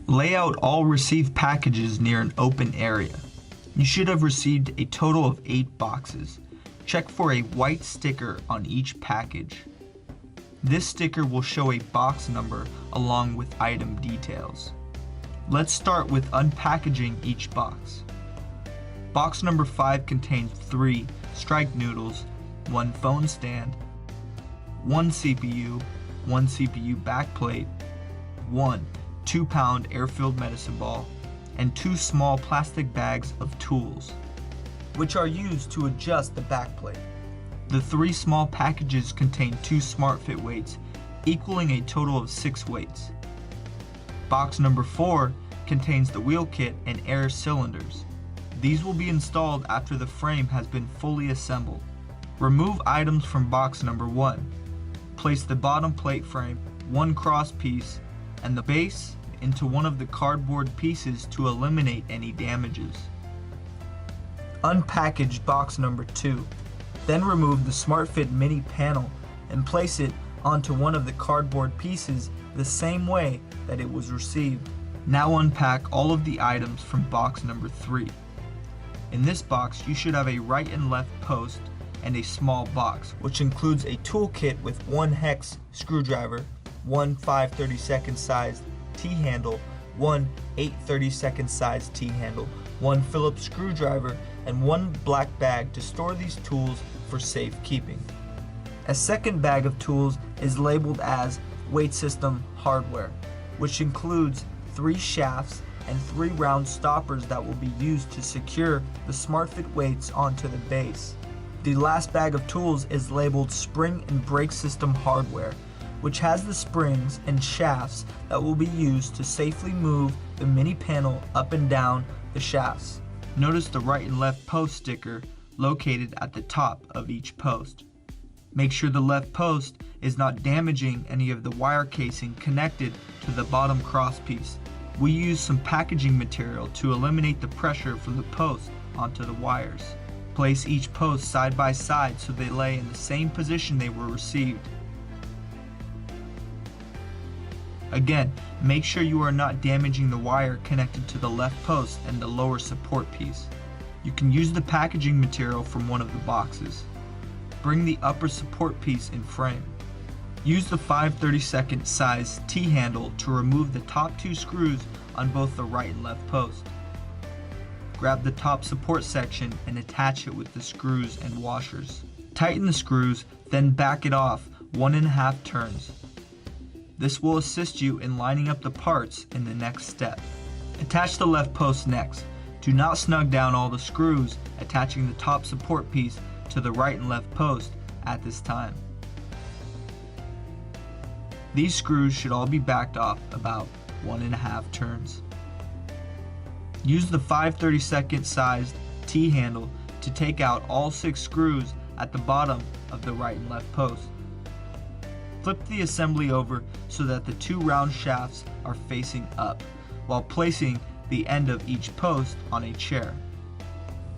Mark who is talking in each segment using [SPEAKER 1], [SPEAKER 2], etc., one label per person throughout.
[SPEAKER 1] Lay out all received packages near an open area. You should have received a total of 8 boxes. Check for a white sticker on each package. This sticker will show a box number along with item details. Let's start with unpackaging each box. Box number 5 contains 3 strike noodles, 1 phone stand, 1 CPU, 1 CPU backplate, 1 2-pound air-filled medicine ball, and 2 small plastic bags of tools, which are used to adjust the backplate. The 3 small packages contain 2 SMARTfit weights, equaling a total of 6 weights. Box number 4 contains the wheel kit and air cylinders. These will be installed after the frame has been fully assembled. Remove items from box number 1. Place the bottom plate frame, 1 cross piece, and the base into one of the cardboard pieces to eliminate any damages. Unpackage box number 2. Then remove the SMARTfit mini panel and place it onto one of the cardboard pieces the same way that it was received. Now unpack all of the items from box number 3. In this box you should have a right and left post and a small box, which includes a toolkit with 1 hex screwdriver, 1 5/32 sized T-handle, 1 8/32 sized T-handle, 1 Phillips screwdriver, and 1 black bag to store these tools for safekeeping. A second bag of tools is labeled as weight system hardware, which includes 3 shafts and 3 round stoppers that will be used to secure the SMARTfit weights onto the base. The last bag of tools is labeled spring and brake system hardware, which has the springs and shafts that will be used to safely move the mini panel up and down the shafts. Notice the right and left post sticker located at the top of each post. Make sure the left post is not damaging any of the wire casing connected to the bottom cross piece. We use some packaging material to eliminate the pressure from the post onto the wires. Place each post side by side so they lay in the same position they were received. Again, make sure you are not damaging the wire connected to the left post and the lower support piece. You can use the packaging material from one of the boxes. Bring the upper support piece in frame. Use the 5/32 size T-handle to remove the top 2 screws on both the right and left post. Grab the top support section and attach it with the screws and washers. Tighten the screws, then back it off 1.5 turns. This will assist you in lining up the parts in the next step. Attach the left post next. Do not snug down all the screws attaching the top support piece to the right and left post at this time. These screws should all be backed off about 1.5 turns. Use the 5/32 sized T-handle to take out all 6 screws at the bottom of the right and left post. Flip the assembly over so that the 2 round shafts are facing up, while placing the end of each post on a chair.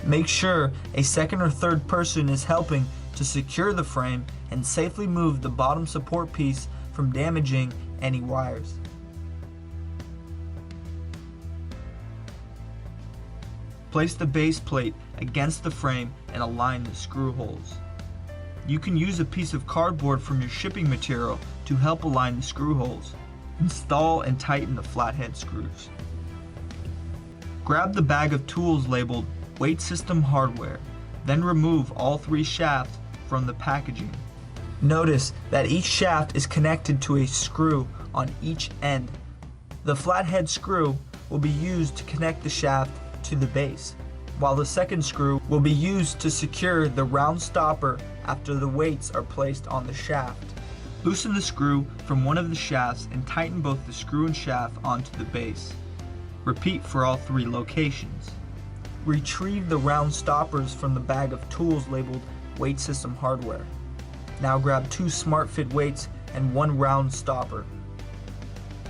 [SPEAKER 1] Make sure a second or third person is helping to secure the frame and safely move the bottom support piece from damaging any wires. Place the base plate against the frame and align the screw holes. You can use a piece of cardboard from your shipping material to help align the screw holes. Install and tighten the flathead screws. Grab the bag of tools labeled weight system hardware, then remove all 3 shafts from the packaging. Notice that each shaft is connected to a screw on each end. The flathead screw will be used to connect the shaft to the base, while the second screw will be used to secure the round stopper after the weights are placed on the shaft. Loosen the screw from one of the shafts and tighten both the screw and shaft onto the base. Repeat for all 3 locations. Retrieve the round stoppers from the bag of tools labeled weight system hardware. Now grab 2 SMARTfit weights and 1 round stopper.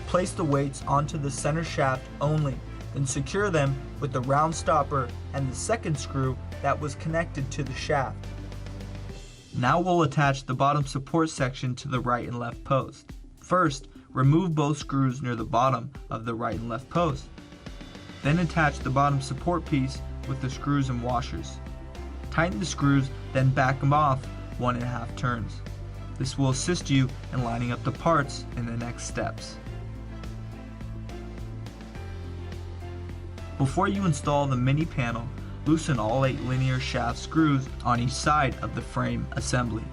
[SPEAKER 1] Place the weights onto the center shaft only, then secure them with the round stopper and the second screw that was connected to the shaft. Now we'll attach the bottom support section to the right and left post. First, remove both screws near the bottom of the right and left post. Then attach the bottom support piece with the screws and washers. Tighten the screws, then back them off 1.5 turns. This will assist you in lining up the parts in the next steps. Before you install the mini panel, loosen all 8 linear shaft screws on each side of the frame assembly.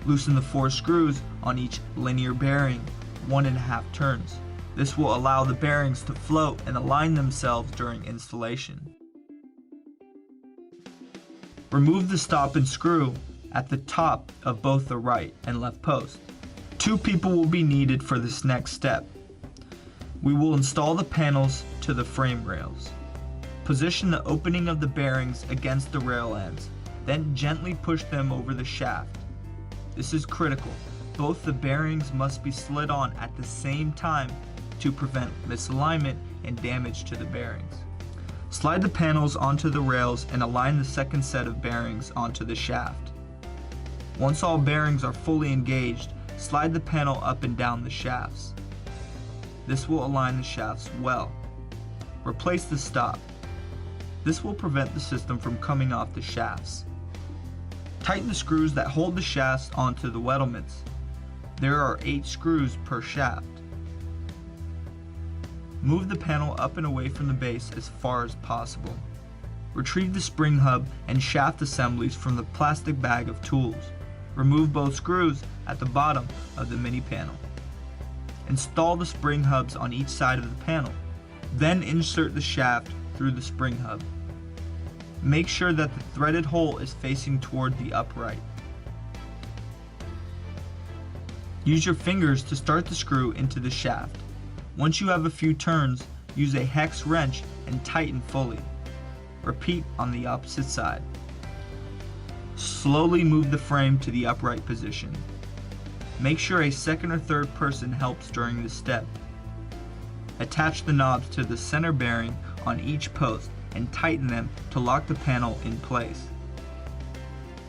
[SPEAKER 1] Loosen the 4 screws on each linear bearing 1.5 turns. This will allow the bearings to float and align themselves during installation. Remove the stop and screw at the top of both the right and left post. 2 people will be needed for this next step. We will install the panels to the frame rails. Position the opening of the bearings against the rail ends, then gently push them over the shaft. This is critical. Both the bearings must be slid on at the same time to prevent misalignment and damage to the bearings. Slide the panels onto the rails and align the second set of bearings onto the shaft. Once all bearings are fully engaged, slide the panel up and down the shafts. This will align the shafts well. Replace the stop. This will prevent the system from coming off the shafts. Tighten the screws that hold the shafts onto the wettlements. There are 8 screws per shaft. Move the panel up and away from the base as far as possible. Retrieve the spring hub and shaft assemblies from the plastic bag of tools. Remove both screws at the bottom of the mini panel. Install the spring hubs on each side of the panel. Then insert the shaft through the spring hub. Make sure that the threaded hole is facing toward the upright. Use your fingers to start the screw into the shaft. Once you have a few turns, use a hex wrench and tighten fully. Repeat on the opposite side. Slowly move the frame to the upright position. Make sure a second or third person helps during this step. Attach the knobs to the center bearing on each post and tighten them to lock the panel in place.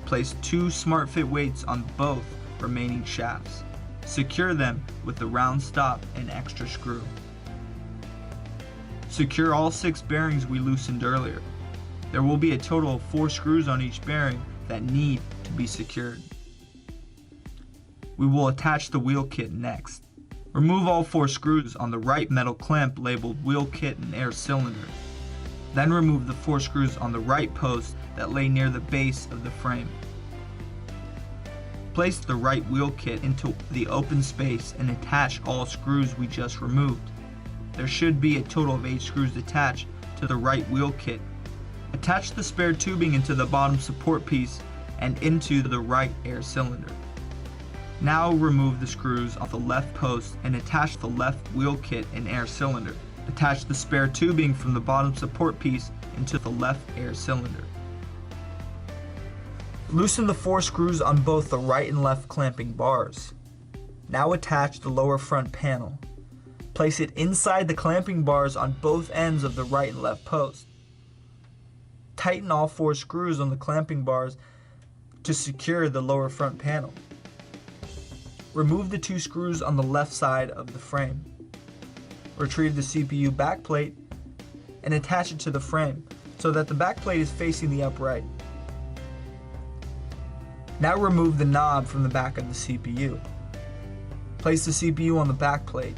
[SPEAKER 1] Place 2 SMARTfit weights on both remaining shafts. Secure them with the round stop and extra screw. Secure all 6 bearings we loosened earlier. There will be a total of 4 screws on each bearing that need to be secured. We will attach the wheel kit next. Remove all 4 screws on the right metal clamp labeled wheel kit and air cylinder. Then remove the 4 screws on the right post that lay near the base of the frame. Place the right wheel kit into the open space and attach all screws we just removed. There should be a total of 8 screws attached to the right wheel kit. Attach the spare tubing into the bottom support piece and into the right air cylinder. Now remove the screws off the left post and attach the left wheel kit and air cylinder. Attach the spare tubing from the bottom support piece into the left air cylinder. Loosen the 4 screws on both the right and left clamping bars. Now attach the lower front panel. Place it inside the clamping bars on both ends of the right and left post. Tighten all 4 screws on the clamping bars to secure the lower front panel. Remove the 2 screws on the left side of the frame. Retrieve the CPU backplate and attach it to the frame so that the backplate is facing the upright. Now remove the knob from the back of the CPU. Place the CPU on the backplate.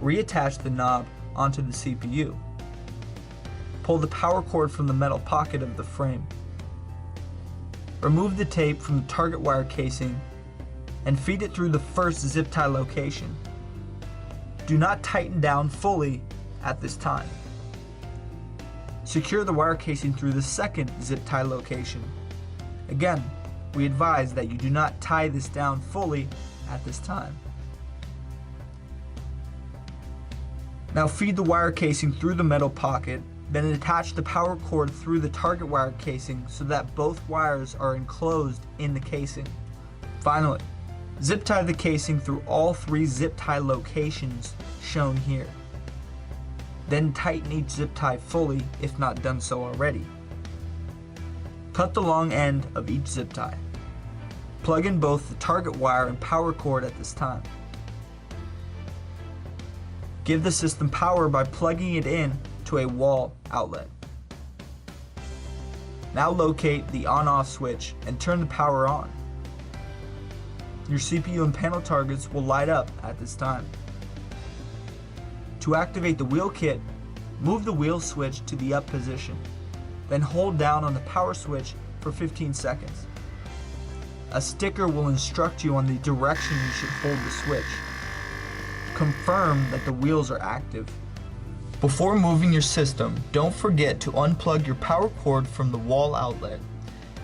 [SPEAKER 1] Reattach the knob onto the CPU. Pull the power cord from the metal pocket of the frame. Remove the tape from the target wire casing and feed it through the first zip tie location. Do not tighten down fully at this time. Secure the wire casing through the second zip tie location. Again, we advise that you do not tie this down fully at this time. Now feed the wire casing through the metal pocket, then attach the power cord through the target wire casing so that both wires are enclosed in the casing. Finally, zip tie the casing through all 3 zip tie locations shown here. Then tighten each zip tie fully if not done so already. Cut the long end of each zip tie. Plug in both the target wire and power cord at this time. Give the system power by plugging it in to a wall outlet. Now locate the on-off switch and turn the power on. Your CPU and panel targets will light up at this time. To activate the wheel kit, move the wheel switch to the up position, then hold down on the power switch for 15 seconds. A sticker will instruct you on the direction you should hold the switch. Confirm that the wheels are active. Before moving your system, don't forget to unplug your power cord from the wall outlet.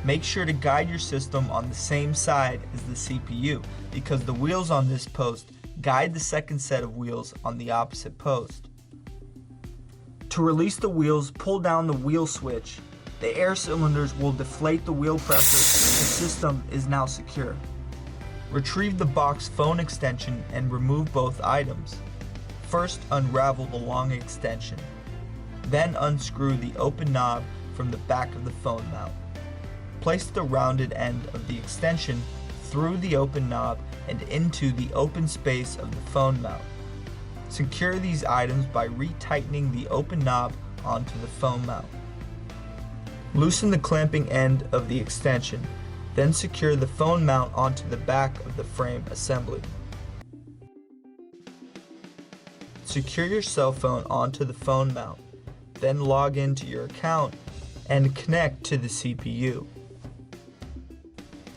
[SPEAKER 1] Make sure to guide your system on the same side as the CPU, because the wheels on this post guide the second set of wheels on the opposite post. To release the wheels, pull down the wheel switch. The air cylinders will deflate the wheel pressure. The system is now secure. Retrieve the box phone extension and remove both items. First, unravel the long extension. Then unscrew the open knob from the back of the phone mount. Place the rounded end of the extension through the open knob and into the open space of the phone mount. Secure these items by retightening the open knob onto the phone mount. Loosen the clamping end of the extension, then secure the phone mount onto the back of the frame assembly. Secure your cell phone onto the phone mount, then log into your account and connect to the CPU.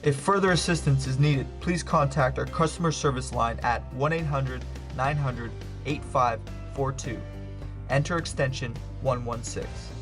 [SPEAKER 1] If further assistance is needed, please contact our customer service line at 1-800-900-8542. Enter extension 116.